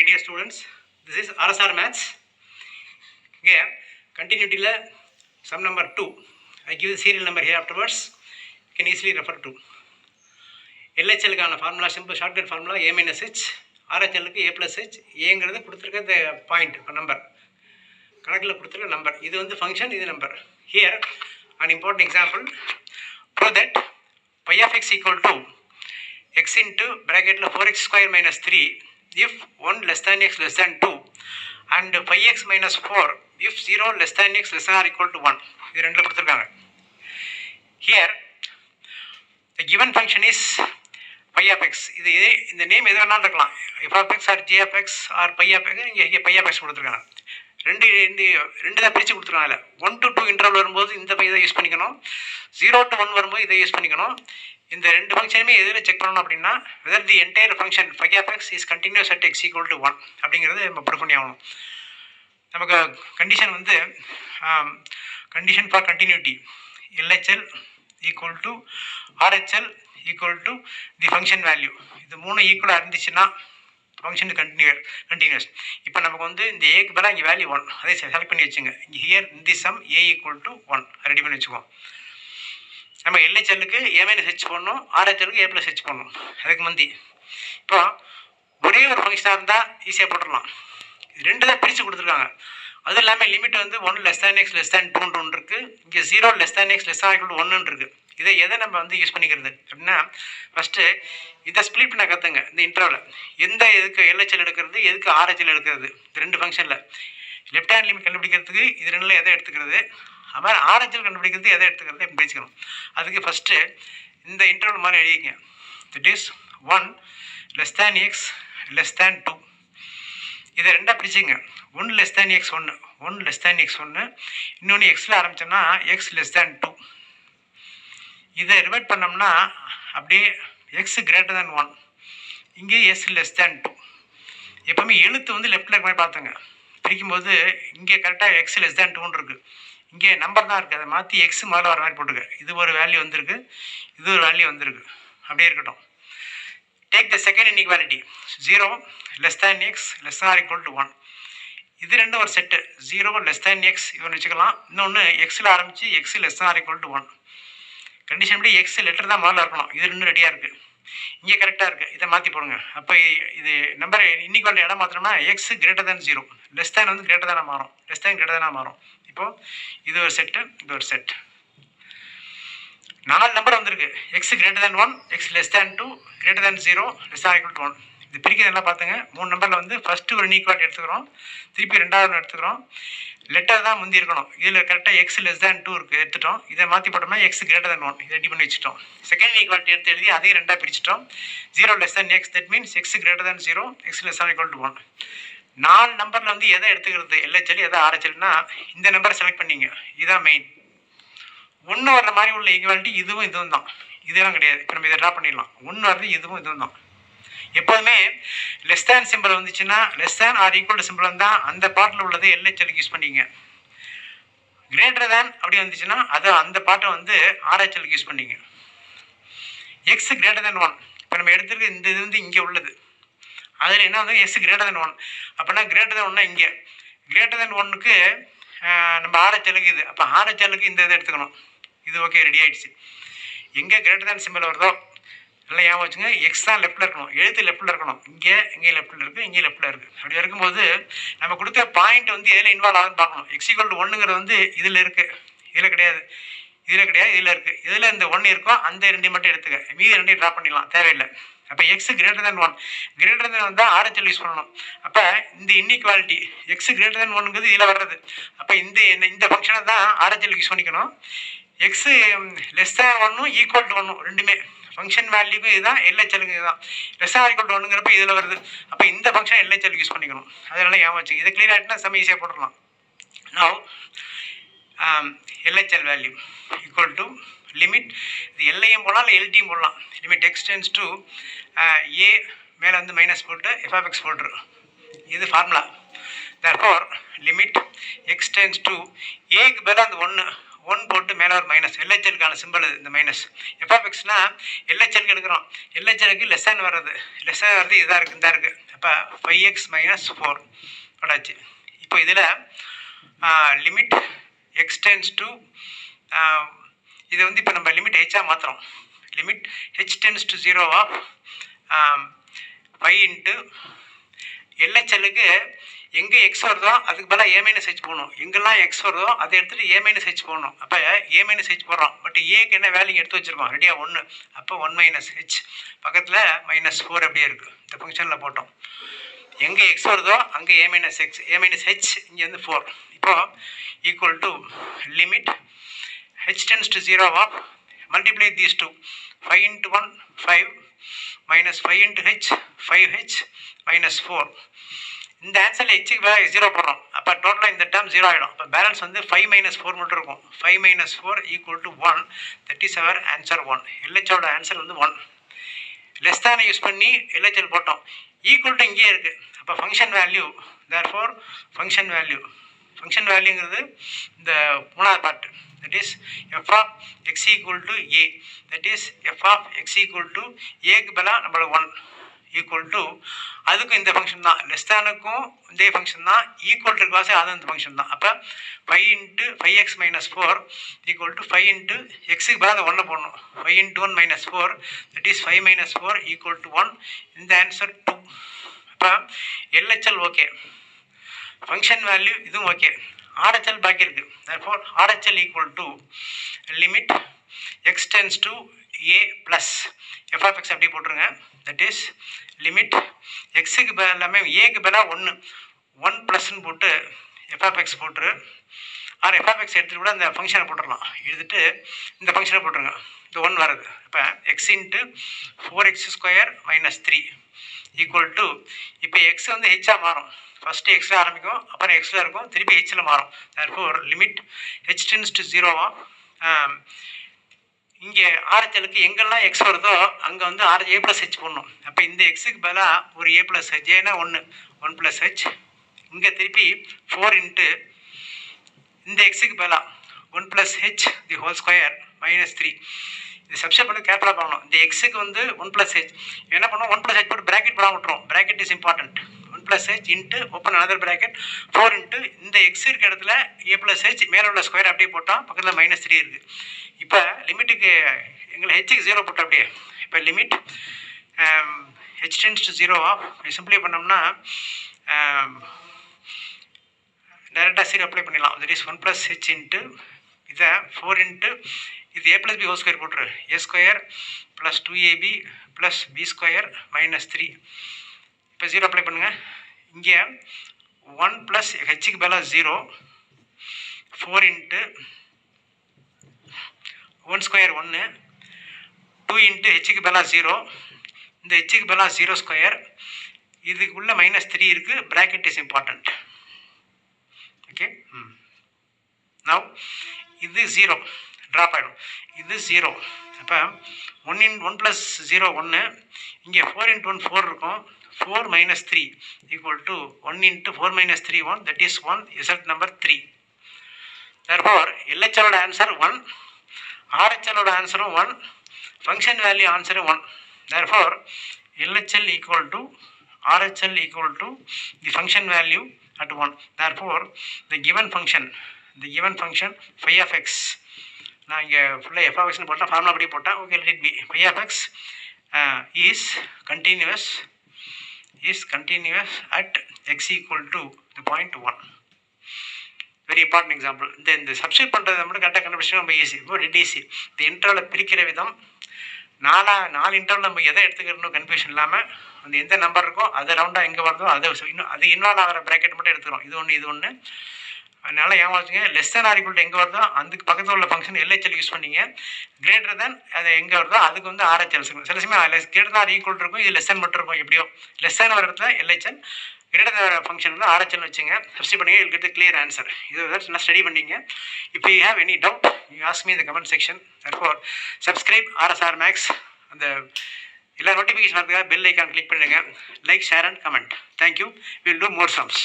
my dear students. This is RSR Maths. Here, continuity la sum number 2. I give the serial number here afterwards. You can easily refer to. LHL கான formula, simple shortcut formula a minus h. RHL க்கு a plus h. ஏங்கிறது கொடுத்திருக்க point number கணக்கில் கொடுத்திருக்க number. இது வந்து function, இது number. Here, an important example. Prove that pi of x equal to x into bracket 4x square minus 3 if 1 less than x less than 2 and pi x minus 4 if 0 less than x less than or equal to 1. இது ரெண்டுல கொடுத்திருக்காங்க. Here the given function is pi of x. இது இந்த name எது வேணாலும் இருக்கலாம், f of x or g of x or pi of x. இங்கே pi of x கொடுத்திருக்காங்க. ரெண்டு தான் பிரித்து கொடுத்துருக்காங்க. 1 to 2 இன்டர்வல் வரும்போது இந்த பை இதை யூஸ் பண்ணிக்கணும், 0 to 1 வரும்போது இதை யூஸ் பண்ணிக்கணும். இந்த ரெண்டு ஃபங்க்ஷனுமே எதில் செக் பண்ணணும் அப்படின்னா whether the entire function phi of x is continuous at x equal to 1 அப்படிங்கிறது நம்ம ப்ரூவ் பண்ணி ஆகணும். நமக்கு கண்டிஷன் வந்து condition for continuity LHL equal to RHL equal to the function value. இது மூணு ஈக்குவலாக இருந்துச்சுன்னா ஃபங்க்ஷன் கண்டினியூஸ். இப்போ நமக்கு வந்து இந்த ஏக்கு பதிலாக இங்கே வேல்யூ 1 அதை செலக்ட் பண்ணி வச்சுங்க. இங்கே ஹியர் இந்த sum a equal to 1 ready பண்ணி வச்சுக்குவோம். நம்ம LHLக்கு a minus h போடணும், RHLக்கு a plus h போடணும். அதுக்கு முந்தி இப்போ ஒரே ஒரு ஃபங்க்ஷனாக இருந்தால் ஈஸியாக போட்டுடலாம். ரெண்டு தான் பிரித்து கொடுத்துருக்காங்க. அதுவும் இல்லாமல் லிமிட் வந்து 1 less than x less than 2 ஒன்று இருக்குது, இங்கே 0 less than x less than equal to 1 இருக்குது. இதை எதை நம்ம வந்து யூஸ் பண்ணிக்கிறது அப்படின்னா ஃபஸ்ட்டு இதை ஸ்ப்ளிட் பண்ண கற்றுங்க. இந்த இன்டர்வலில் எந்த எதுக்கு LHL எடுக்கிறது, எதுக்கு RHL எடுக்கிறது, இந்த ரெண்டு ஃபங்க்ஷனில் லெஃப்ட் ஹேண்ட் லிமிட் கண்டுபிடிக்கிறதுக்கு இது ரெண்டில் எதை எடுத்துக்கிறது, அது மாதிரி RHL கண்டுபிடிக்கிறது எதை எடுத்துக்கிறது எப்படி பேசிக்கணும். அதுக்கு ஃபஸ்ட்டு இந்த இன்டர்வல் மாதிரி எழுதிங்க. That is 1 less than x less than 2. இதை ரெண்டாக பிரிச்சுங்க. 1 less than x 1, 1 less than x 1, இன்னொன்று எக்ஸில் ஆரம்பித்தோம்னா x less than 2. இதை ரிவர்ட் பண்ணோம்னா அப்படியே x greater than 1, இங்கே s less than 2. எப்போவுமே எழுத்து வந்து லெஃப்டில் இருக்க மாதிரி பார்த்துங்க. பிரிக்கும்போது இங்கே கரெக்டாக x less than 2 இருக்குது, இங்கே நம்பர் தான் இருக்குது, அதை மாற்றி எக்ஸ் முதல்ல வர மாதிரி போட்டுக்க. இது ஒரு வேல்யூ வந்திருக்கு, இது ஒரு வேல்யூ வந்திருக்கு, அப்படியே இருக்கட்டும். Take the second inequality 0 less than x less than or equal to 1. இது ரெண்டும் ஒரு செட்டு. 0 less than x இவன் வச்சுக்கலாம், இன்னொன்று எக்ஸில் ஆரம்பித்து x less than or equal to 1. Condition படி எக்ஸ் லெட்டர் தான் முதல்ல இருக்கணும். இது ரெண்டும் ரெடியாக இருக்குது, இங்கே கரெக்டாக இருக்குது, இதை மாற்றி போடுங்க. அப்போ இது நம்பர் இன்இக்வாலிட்டி இடம் மாத்திரம்னா x greater than 0, less than வந்து greater than மாறும், லெஸ் தேன் greater than மாறும். இப்போது இது ஒரு செட்டு, இது ஒரு செட். 4 நம்பர் வந்திருக்கு. X greater than 1, x less than 2, greater than 0, less than equal to 1. இது பிரிக்கிறது எல்லாம் பார்த்துங்க. 3 நம்பரில் வந்து ஃபஸ்ட்டு ஒரு இன்இக்வாலிட்டி எடுத்துக்கிறோம், திருப்பி ரெண்டாவது எடுத்துக்கிறோம். லெட்டர் தான் முந்தி இருக்கணும். இதில் கரெக்டாக எக்ஸ் less than 2 இருக்குது, எடுத்துட்டோம். இதை மாற்றி போட்டோம்னா எக்ஸ் greater than 1 இதை ரெடி பண்ணி வச்சுட்டோம். செகண்ட் இன்இக்வாலிட்டி எடுத்து எழுதி அதையும் ரெண்டாக பிரிச்சிட்டோம். 0 less than x, that means X greater than 0, X less than equal to 1. 4 நம்பரில் வந்து எதை எடுத்துக்கிறது, LHL எதை RHLனா இந்த நம்பரை செலக்ட் பண்ணிங்க. இதுதான் மெயின். ஒன்று வர்ற மாதிரி உள்ள ஈக்குவாலிட்டி இதுவும் இதுவும் தான், இதெல்லாம் கிடையாது. இப்போ நம்ம இதை ட்ரா பண்ணிடலாம். ஒன்று வர்றது இதுவும் இதுவும் தான். எப்போதுமே லெஸ் தேன் சிம்பிள் வந்துச்சுன்னா less than or equal to simple வந்தால் அந்த பார்ட்டில் உள்ளது LHLக்கு யூஸ் பண்ணிங்க. கிரேட்டர் தேன் அப்படி வந்துச்சுன்னா அதை அந்த பார்ட்டை வந்து RHLக்கு யூஸ் பண்ணிங்க. எக்ஸ் greater than 1 இப்போ நம்ம எடுத்துருக்கு இந்த இது வந்து இங்கே உள்ளது. அதில் என்ன வந்து எக்ஸ் greater than 1 அப்படின்னா greater than 1னா இங்கே greater than 1க்கு நம்ம RHLக்கு இது. அப்போ RHLக்கு இந்த இதை எடுத்துக்கணும். இது ஓகே, ரெடி ஆகிடுச்சு. எங்கே greater than சிம்பிள் வருதோ நல்லா ஞாபகம் வச்சுங்க. எக்ஸ் தான் லெஃப்ட்டில் இருக்கணும், எழுத்து லெஃப்ட்டில் இருக்கணும். இங்கே லெஃப்ட்டில் இருக்குது, இங்கே லெஃப்ட்டில் இருக்குது. அப்படி இருக்கும்போது நம்ம கொடுத்த பாயிண்ட் வந்து எதில் இன்வால்வ் ஆகுதுன்னு பார்க்கணும். எக்ஸ் ஈக்குவல் டு 1ங்கிறது வந்து இதில் இருக்குது, இதில் கிடையாது, இதில் கிடையாது, இதில் இருக்குது. இதில் இந்த 1 இருக்கோ அந்த ரெண்டு மட்டும் எடுத்துக்க, மீதி ரெண்டையும் ட்ரா பண்ணிடலாம், தேவையில்லை. அப்போ X greater than 1, greater than வந்தால் RHL யூஸ் பண்ணணும். அப்போ இந்த இன்இக்வாலிட்டி எக்ஸ் greater than 1ங்கிறது இதில் வர்றது. அப்போ இந்த ஃபங்க்ஷனை தான் RHL யூஸ் பண்ணிக்கணும். X less than 1 equal to 1 ரெண்டுமே ஃபங்க்ஷன் வேல்யூக்கும் இதுதான், LHLக்கு இதுதான். லெஸ் ஆர் ஈக்குவல் டு 1ங்கிறப்ப இதில் வருது. அப்போ இந்த ஃபங்க்ஷன் LHLக்கு யூஸ் பண்ணிக்கணும். அதனால ஞாபகம் வச்சுங்க. இதை கிளியர் ஆகிட்டுனா செம்ம ஈஸியாக போட்டுடலாம். Now LHL value equal to limit, இது எல்லையும் போடலாம் இல்லை எல்டியும் போடலாம். லிமிட் எக்ஸ் டென்ஸ் டு ஏ, மேலே வந்து மைனஸ் போட்டு FX போட்டுரு. இது formula. Therefore limit X tends to ஏக்கு பதிலாக அந்த 1 போட்டு மேலே ஒரு மைனஸ். LHLக்கான சிம்பிள் இந்த மைனஸ். FXனா LHLக்கு எடுக்கிறோம், LHLக்கு லெஸ் தேன் வர்றது, லெஸ் தேன் வர்றது இதாக இருக்குது, இந்த இருக்குது. அப்போ 5x - 4 போட்டாச்சு. இப்போ இதில் லிமிட் எக்ஸ் டென்ஸ் டு இதை வந்து இப்போ நம்ம லிமிட் ஹெச்சாக மாற்றுறோம். Limit h tends to 0 of 5 into எல்ஹெச்எல்லுக்கு எங்கே எக்ஸ் வருதோ அதுக்கு பதிலாக A - H போகணும். எங்கெல்லாம் எக்ஸ் வருதோ அதை எடுத்துகிட்டு A - H போகணும். அப்போ A - H போடுறோம். பட் ஏக்கு என்ன வேல்யூ எடுத்து வச்சுருக்கோம் ரெடியாக 1. அப்போ 1 - H பக்கத்தில் -4 அப்படியே இருக்குது. இந்த ஃபங்க்ஷனில் போட்டோம். எங்கே எக்ஸ் வருதோ அங்கே A - H இங்கே வந்து 4. இப்போது equal to limit h tends to 0 of multiply these two 5 into 1 5 minus 5 into h 5h minus 4. இந்த ஆன்சரில் ஹெச்சுக்கு வேறு 0 போடுறோம். அப்போ டோட்டலாக இந்த டேர்ம் 0 ஆகிடும். அப்போ பேலன்ஸ் வந்து 5 - 4 மட்டும் இருக்கும். 5 - 4 equal to 1. That is our answer 1. எல்ஹெச்சோட ஆன்சர் வந்து 1. லெஸ் தானே யூஸ் பண்ணி எல்ஹெச்எல் போட்டோம். ஈக்குவல் டு இங்கேயே இருக்குது. அப்போ ஃபங்க்ஷன் வேல்யூ தேர்ஃபோர் ஃபங்க்ஷன் வேல்யூங்கிறது இந்த மூணாவது part. That is f of x equal to a. That is f of x equal to a பலா நம்மள 1 equal to அதுக்கும் இந்த ஃபங்க்ஷன் தான். லெஸ் தானுக்கும் இதே ஃபங்க்ஷன் தான். ஈக்குவல் டு வாசி அதுவும் இந்த ஃபங்க்ஷன் தான். அப்போ 5 into 5x - 4 equal to 5 into எக்ஸுக்கு பதிலாக அந்த 1 போடணும். 5 into 1 - 4 that is 5 - 4 equal to 1. இந்த ஆன்சர் 2. அப்போ எல்ஹெச்எல் ஓகே, ஃபங்க்ஷன் வேல்யூ இதுவும் ஓகே. RHL பாக்கி இருக்குது. therefore RHL equal to limit x tends to a plus f of x அப்படி போட்டுருங்க. that is limit xக்கு எல்லாமே aக்கு பதிலாக 1 ப்ளஸ்ன்னு போட்டு f of x போட்டுரு. ஆர் f of x எடுத்துகிட்டு கூட அந்த ஃபங்க்ஷனை போட்டுடலாம். எடுத்துகிட்டு இந்த ஃபங்க்ஷனை போட்டுருங்க. இந்த 1 வருது. இப்போ x into 4x² - 3 equal to இப்போ x வந்து ஹெச்சாக மாறும். ஃபஸ்ட்டு எக்ஸில் ஆரம்பிக்கும், அப்புறம் எக்ஸில் இருக்கும், திருப்பி ஹெச்சில் மாறும். therefore limit h tends to 0 இங்கே RHLக்கு எங்கெல்லாம் எக்ஸ் வருதோ அங்கே வந்து a + h போடணும். அப்போ இந்த எக்ஸுக்கு பதிலாக ஒரு a + h ஏன்னா 1 + h இங்கே திருப்பி 4 இன்ட்டு இந்த எக்ஸுக்கு பதிலாக 1 + h தி ஹோல் ஸ்கொயர் -3. இது சப்ஸ்டிட் பண்ணி கேர்ஃபுல்லாக பண்ணணும். இந்த எக்ஸுக்கு வந்து 1 + h என்ன பண்ணுவோம், 1 + h போட்டு ப்ராக்கெட் போடாமல் விட்டுரும். Bracket is important. 1 + h into open another bracket 4 into இந்த எக்ஸ் இருக்க இடத்துல a + h மேலே உள்ள ஸ்கொயர் அப்படியே போட்டால் பக்கத்தில் -3 இருக்குது. இப்போ லிமிட்டுக்கு எங்களை ஹெச்சுக்கு 0 போட்டோம் அப்படியே. இப்போ லிமிட் h tends to 0 சிம்பிளை பண்ணோம்னா டைரெக்டாக 0 அப்ளை பண்ணிடலாம். தட் இஸ் 1 + h இன்ட்டு இதை 4 இன்ட்டு இது a + b ஹோல் ஸ்கொயர் போட்டுரு. a² + 2ab + b² -3. இப்போ 0 அப்ளை பண்ணுங்கள். இங்கே 1 + ஹெச்சுக்கு பதிலாக 0 4 இன்ட்டு 1² 1 2 இன்ட்டு ஹெச்சுக்கு பதிலாக 0 இந்த ஹெச்சுக்கு பதிலாக 0² இதுக்கு உள்ள -3 இருக்குது. Bracket is important. Okay. Now இது 0 ட்ராப் ஆகிடும். இது 0. அப்போ 1 + 0 1 இங்கே 4 × 1 4 இருக்கும். 4 - 3 equal to 1 × 4 - 3 1 that is 1. result number 3. therefore LHLோட ஆன்சர் 1, RHLோட ஆன்சரும் 1, ஃபங்க்ஷன் வேல்யூ ஆன்சரும் 1. therefore LHL equal to RHL equal to the function value at 1. therefore the given function phi of x நான் இங்கே ஃபுல்லாக f of x போட்டால் formula அப்படி போட்டால் okay let it be phi of x is continuous at x equal to the point 1. Very important example. இந்த substitute பண்ணுறதை மட்டும் கரெக்டாக கண்டுபிடிச்சா ரொம்ப ஈஸி. ரொம்ப டெட் ஈஸி. இந்த இன்டர்வலை பிரிக்கிற விதம் 4 இன்டர்வல் நம்ம எதை எடுத்துக்கிறணும் கன்ஃபியூஷன் இல்லாமல் அந்த எந்த நம்பர் இருக்கோ அதை ரவுண்டாக எங்கே வருதோ அது இன்வால்வ் ஆகிற ப்ராக்கெட் மட்டும் எடுத்துக்கிறோம். இது ஒன்று அதனால் ஏமாச்சுங்க. Less than or equal to எங்கே வருதோ அதுக்கு பக்கத்தில் உள்ள ஃபங்க்ஷன் LHL யூஸ் பண்ணிங்க. கிரேட்டர் தேன் அது எங்கே வருதோ அதுக்கு வந்து RHL. சில சமயம் கிரேட்டர் தான் ஈக்குவல் இருக்கும், இது லெஸ் தேன் மட்டும் இருக்கும். எப்படியோ லெஸ் தேன் வர இடத்துல LHL, கிரேட்டர் தேன் ஃபங்க்ஷன் வந்து RHL வச்சுங்க. சப்ஸ்டிட் பண்ணி யூ கெட் கிளியர் ஆன்சர். இது நான் ஸ்டடி பண்ணிங்க. இப்போ you have any doubt you ask me இந்த comment section. therefore subscribe RSR Max. அந்த எல்லா நோட்டிஃபிகேஷன் வரதுக்காக பெல் ஐக்கான் கிளிக் பண்ணிடுங்க. Like, share and comment. Thank you. Will do more sums.